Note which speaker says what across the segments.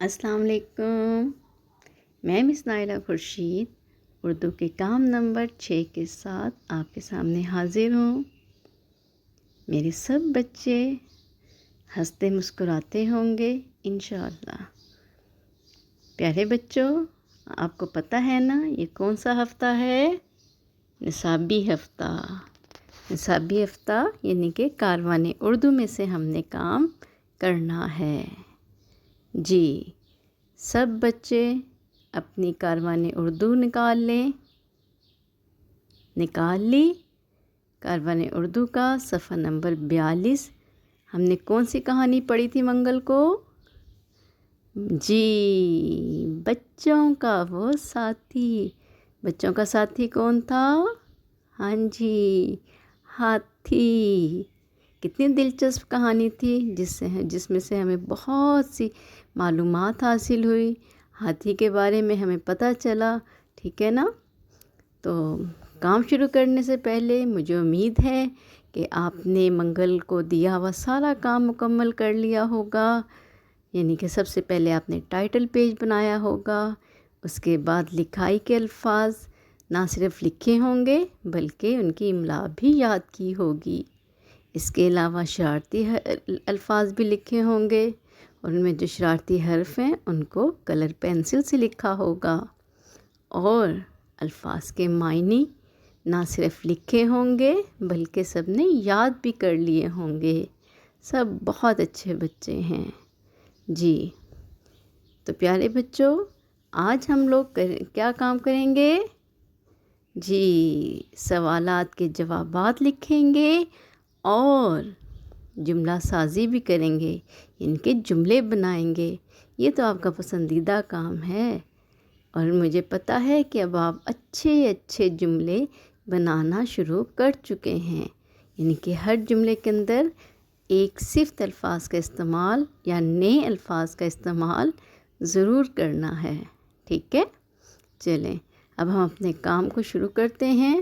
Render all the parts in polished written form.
Speaker 1: السلام علیکم، میں مس نائلہ خورشید اردو کے کام نمبر 6 کے ساتھ آپ کے سامنے حاضر ہوں۔ میرے سب بچے ہنستے مسکراتے ہوں گے انشاءاللہ۔ پیارے بچوں، آپ کو پتہ ہے نا یہ کون سا ہفتہ ہے؟ نصابی ہفتہ۔ نصابی ہفتہ یعنی کہ کاروان اردو میں سے ہم نے کام کرنا ہے۔ جی، سب بچے اپنی کاروان اردو نکال لیں۔ نکال لی؟ کاروان اردو کا صفحہ نمبر 42۔ ہم نے کون سی کہانی پڑھی تھی منگل کو؟ جی، بچوں کا وہ ساتھی۔ بچوں کا ساتھی کون تھا؟ ہاں جی، ہاتھی۔ کتنی دلچسپ کہانی تھی جس میں سے ہمیں بہت سی معلومات حاصل ہوئی، ہاتھی کے بارے میں ہمیں پتہ چلا، ٹھیک ہے نا؟ تو کام شروع کرنے سے پہلے مجھے امید ہے کہ آپ نے منگل کو دیا ہوا سارا کام مکمل کر لیا ہوگا، یعنی کہ سب سے پہلے آپ نے ٹائٹل پیج بنایا ہوگا، اس کے بعد لکھائی کے الفاظ نہ صرف لکھے ہوں گے بلکہ ان کی املا بھی یاد کی ہوگی۔ اس کے علاوہ شرارتی الفاظ بھی لکھے ہوں گے، اور ان میں جو شرارتی حرف ہیں ان کو کلر پینسل سے لکھا ہوگا، اور الفاظ کے معنی نہ صرف لکھے ہوں گے بلکہ سب نے یاد بھی کر لیے ہوں گے۔ سب بہت اچھے بچے ہیں۔ جی، تو پیارے بچوں، آج ہم لوگ کیا کام کریں گے؟ جی، سوالات کے جوابات لکھیں گے اور جملہ سازی بھی کریں گے، ان کے جملے بنائیں گے۔ یہ تو آپ کا پسندیدہ کام ہے، اور مجھے پتہ ہے کہ اب آپ اچھے اچھے جملے بنانا شروع کر چکے ہیں، یعنی کہ ہر جملے کے اندر ایک صفت الفاظ کا استعمال یا نئے الفاظ کا استعمال ضرور کرنا ہے، ٹھیک ہے؟ چلیں اب ہم اپنے کام کو شروع کرتے ہیں۔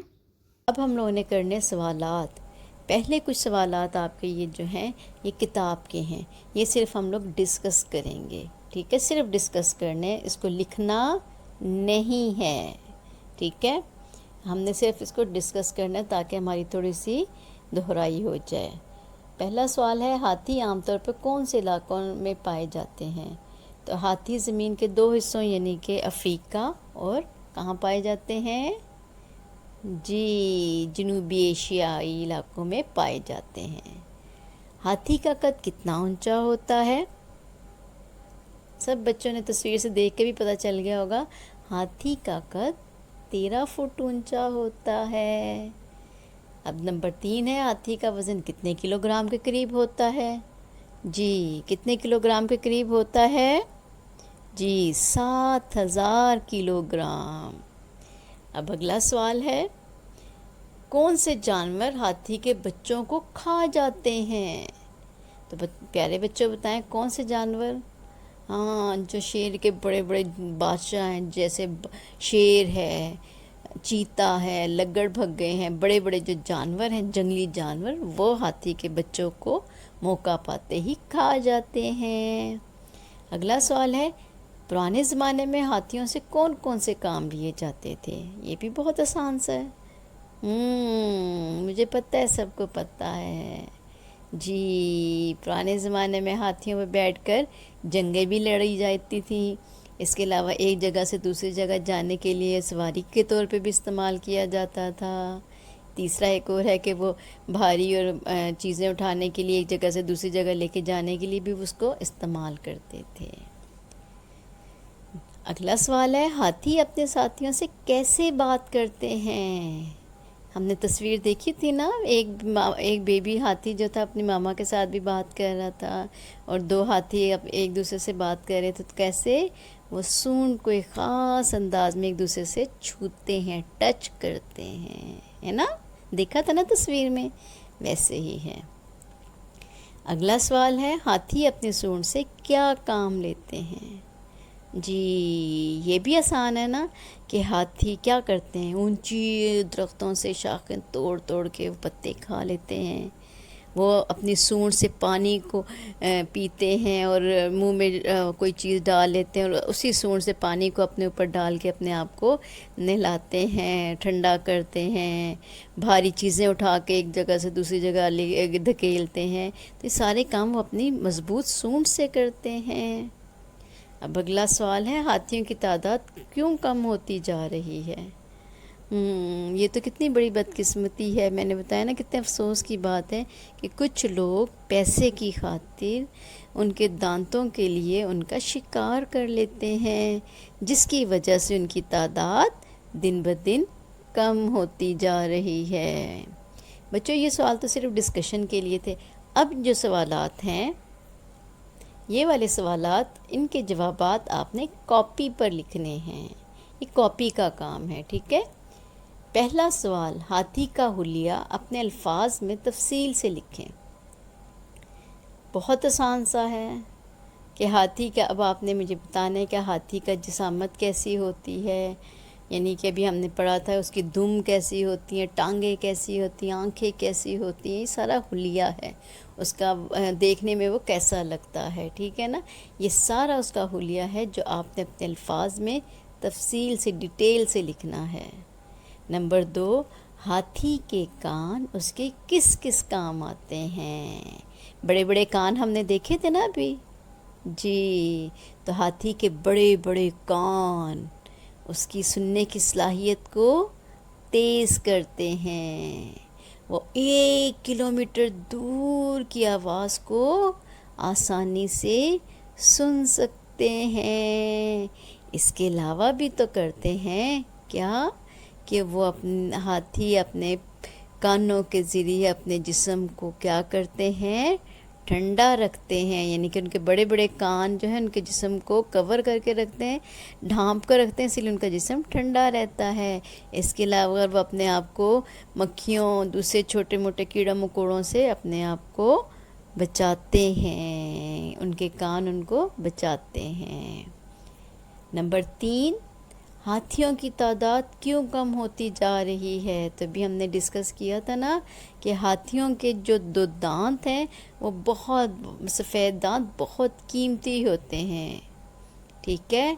Speaker 1: اب ہم لوگوں نے کرنے سوالات۔ پہلے کچھ سوالات آپ کے یہ جو ہیں یہ کتاب کے ہیں، یہ صرف ہم لوگ ڈسکس کریں گے، ٹھیک ہے؟ صرف ڈسکس کرنے، اس کو لکھنا نہیں ہے، ٹھیک ہے؟ ہم نے صرف اس کو ڈسکس کرنا ہے تاکہ ہماری تھوڑی سی دہرائی ہو جائے۔ پہلا سوال ہے، ہاتھی عام طور پر کون سے علاقوں میں پائے جاتے ہیں؟ تو ہاتھی زمین کے 2 حصوں یعنی کہ افریقہ اور کہاں پائے جاتے ہیں؟ جی، جنوبی ایشیائی علاقوں میں پائے جاتے ہیں۔ ہاتھی کا قد کتنا اونچا ہوتا ہے؟ سب بچوں نے تصویر سے دیکھ کے بھی پتہ چل گیا ہوگا، ہاتھی کا قد 13 فٹ اونچا ہوتا ہے۔ اب نمبر 3 ہے، ہاتھی کا وزن کتنے کلو گرام کے قریب ہوتا ہے؟ جی، کتنے کلو گرام کے قریب ہوتا ہے؟ جی، 7000 کلو گرام۔ اب اگلا سوال ہے، کون سے جانور ہاتھی کے بچوں کو کھا جاتے ہیں؟ تو پیارے بچوں بتائیں کون سے جانور؟ ہاں، جو شیر کے بڑے بڑے بادشاہ ہیں، جیسے شیر ہے، چیتا ہے، لگڑ بھگے ہیں، بڑے بڑے جو جانور ہیں، جنگلی جانور، وہ ہاتھی کے بچوں کو موقع پاتے ہی کھا جاتے ہیں۔ اگلا سوال ہے، پرانے زمانے میں ہاتھیوں سے کون کون سے کام لیے جاتے تھے؟ یہ بھی بہت آسان سا ہے۔ مجھے پتہ ہے، سب کو پتہ ہے۔ جی، پرانے زمانے میں ہاتھیوں پہ بیٹھ کر جنگیں بھی لڑی جاتی تھیں۔ اس کے علاوہ ایک جگہ سے دوسری جگہ جانے کے لیے سواری کے طور پہ بھی استعمال کیا جاتا تھا۔ تیسرا ایک اور ہے کہ وہ بھاری اور چیزیں اٹھانے کے لیے ایک جگہ سے دوسری جگہ لے کے جانے کے لیے بھی اس کو استعمال کرتے تھے۔ اگلا سوال ہے، ہاتھی اپنے ساتھیوں سے کیسے بات کرتے ہیں؟ ہم نے تصویر دیکھی تھی نا، ایک بیبی ہاتھی جو تھا اپنی ماما کے ساتھ بھی بات کر رہا تھا، اور 2 ہاتھی ایک دوسرے سے بات کر رہے تھے، تو کیسے وہ سونڈ کو ایک خاص انداز میں ایک دوسرے سے چھوتے ہیں، ٹچ کرتے ہیں، ہے نا؟ دیکھا تھا نا تصویر میں، ویسے ہی ہے۔ اگلا سوال ہے، ہاتھی اپنے سونڈ سے کیا کام لیتے ہیں؟ جی، یہ بھی آسان ہے نا، کہ ہاتھی کیا کرتے ہیں، اونچی درختوں سے شاخیں توڑ توڑ کے پتے کھا لیتے ہیں، وہ اپنی سونڈ سے پانی کو پیتے ہیں اور منہ میں کوئی چیز ڈال لیتے ہیں اور اسی سونڈ سے پانی کو اپنے اوپر ڈال کے اپنے آپ کو نہلاتے ہیں، ٹھنڈا کرتے ہیں، بھاری چیزیں اٹھا کے ایک جگہ سے دوسری جگہ دھکیلتے ہیں، تو یہ سارے کام وہ اپنی مضبوط سونڈ سے کرتے ہیں۔ اب اگلا سوال ہے، ہاتھیوں کی تعداد کیوں کم ہوتی جا رہی ہے؟ یہ تو کتنی بڑی بدقسمتی ہے، میں نے بتایا نا کتنے افسوس کی بات ہے کہ کچھ لوگ پیسے کی خاطر ان کے دانتوں کے لیے ان کا شکار کر لیتے ہیں، جس کی وجہ سے ان کی تعداد دن بدن کم ہوتی جا رہی ہے۔ بچوں یہ سوال تو صرف ڈسکشن کے لیے تھے، اب جو سوالات ہیں یہ والے سوالات، ان کے جوابات آپ نے کاپی پر لکھنے ہیں، یہ کاپی کا کام ہے، ٹھیک ہے؟ پہلا سوال، ہاتھی کا حلیہ اپنے الفاظ میں تفصیل سے لکھیں۔ بہت آسان سا ہے کہ ہاتھی کا، اب آپ نے مجھے بتانا ہے کہ ہاتھی کا جسامت کیسی ہوتی ہے، یعنی کہ ابھی ہم نے پڑھا تھا اس کی دم کیسی ہوتی ہیں، ٹانگیں کیسی ہوتی ہیں، آنکھیں کیسی ہوتی ہیں، یہ سارا حلیہ ہے اس کا، دیکھنے میں وہ کیسا لگتا ہے، ٹھیک ہے نا؟ یہ سارا اس کا حلیہ ہے جو آپ نے اپنے الفاظ میں تفصیل سے، ڈیٹیل سے لکھنا ہے۔ نمبر 2، ہاتھی کے کان اس کے کس کس کام آتے ہیں؟ بڑے بڑے کان ہم نے دیکھے تھے نا ابھی، جی، تو ہاتھی کے بڑے بڑے کان اس کی سننے کی صلاحیت کو تیز کرتے ہیں، وہ 1 کلومیٹر دور کی آواز کو آسانی سے سن سکتے ہیں۔ اس کے علاوہ بھی تو کرتے ہیں کیا کہ وہ ہاتھی اپنے کانوں کے ذریعے اپنے جسم کو کیا کرتے ہیں؟ ٹھنڈا رکھتے ہیں، یعنی کہ ان کے بڑے بڑے کان جو ہیں ان کے جسم کو کور کر کے رکھتے ہیں، ڈھانپ کر رکھتے ہیں، اس لیے ان کا جسم ٹھنڈا رہتا ہے۔ اس کے علاوہ وہ اپنے آپ کو مکھیوں، دوسرے چھوٹے موٹے کیڑا مکوڑوں سے اپنے آپ کو بچاتے ہیں، ان کے کان ان کو بچاتے ہیں۔ نمبر 3، ہاتھیوں کی تعداد کیوں کم ہوتی جا رہی ہے؟ تو بھی ہم نے ڈسکس کیا تھا نا کہ ہاتھیوں کے جو 2 دانت ہیں وہ بہت سفید دانت بہت قیمتی ہوتے ہیں، ٹھیک ہے؟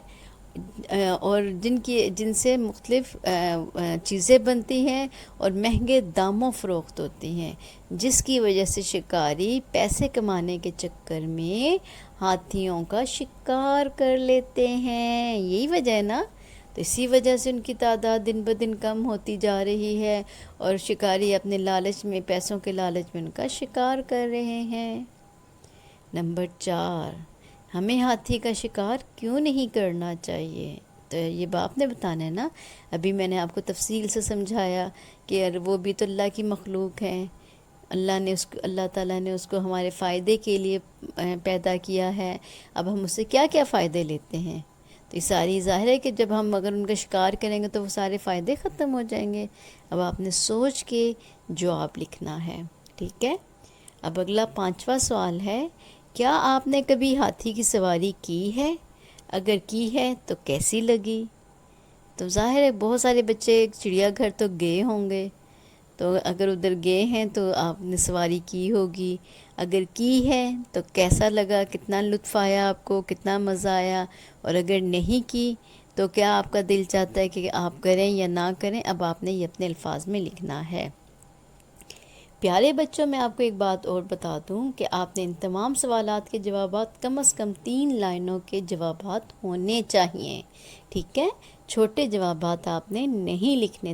Speaker 1: اور جن سے مختلف چیزیں بنتی ہیں اور مہنگے داموں فروخت ہوتی ہیں، جس کی وجہ سے شکاری پیسے کمانے کے چکر میں ہاتھیوں کا شکار کر لیتے ہیں، یہی وجہ ہے نا؟ تو اسی وجہ سے ان کی تعداد دن بدن کم ہوتی جا رہی ہے اور شکاری اپنے لالچ میں، پیسوں کے لالچ میں ان کا شکار کر رہے ہیں۔ نمبر 4، ہمیں ہاتھی کا شکار کیوں نہیں کرنا چاہیے؟ تو یہ باپ نے بتانا ہے نا، ابھی میں نے آپ کو تفصیل سے سمجھایا کہ وہ بھی تو اللہ کی مخلوق ہیں، اللہ تعالیٰ نے اس کو ہمارے فائدے کے لیے پیدا کیا ہے، اب ہم اس سے کیا کیا فائدے لیتے ہیں؟ تو یہ ساری ظاہر ہے کہ جب ہم اگر ان کا شکار کریں گے تو وہ سارے فائدے ختم ہو جائیں گے۔ اب آپ نے سوچ کے جواب لکھنا ہے، ٹھیک ہے؟ اب اگلا 5واں سوال ہے، کیا آپ نے کبھی ہاتھی کی سواری کی ہے؟ اگر کی ہے تو کیسی لگی؟ تو ظاہر ہے بہت سارے بچے چڑیا گھر تو گئے ہوں گے، تو اگر ادھر گئے ہیں تو آپ نے سواری کی ہوگی، اگر کی ہے تو کیسا لگا، کتنا لطف آیا آپ کو، کتنا مزہ آیا؟ اور اگر نہیں کی تو کیا آپ کا دل چاہتا ہے کہ آپ کریں یا نہ کریں؟ اب آپ نے یہ اپنے الفاظ میں لکھنا ہے۔ پیارے بچوں، میں آپ کو ایک بات اور بتا دوں کہ آپ نے ان تمام سوالات کے جوابات کم از کم 3 لائنوں کے جوابات ہونے چاہئیں، ٹھیک ہے؟ چھوٹے جوابات آپ نے نہیں لکھنے۔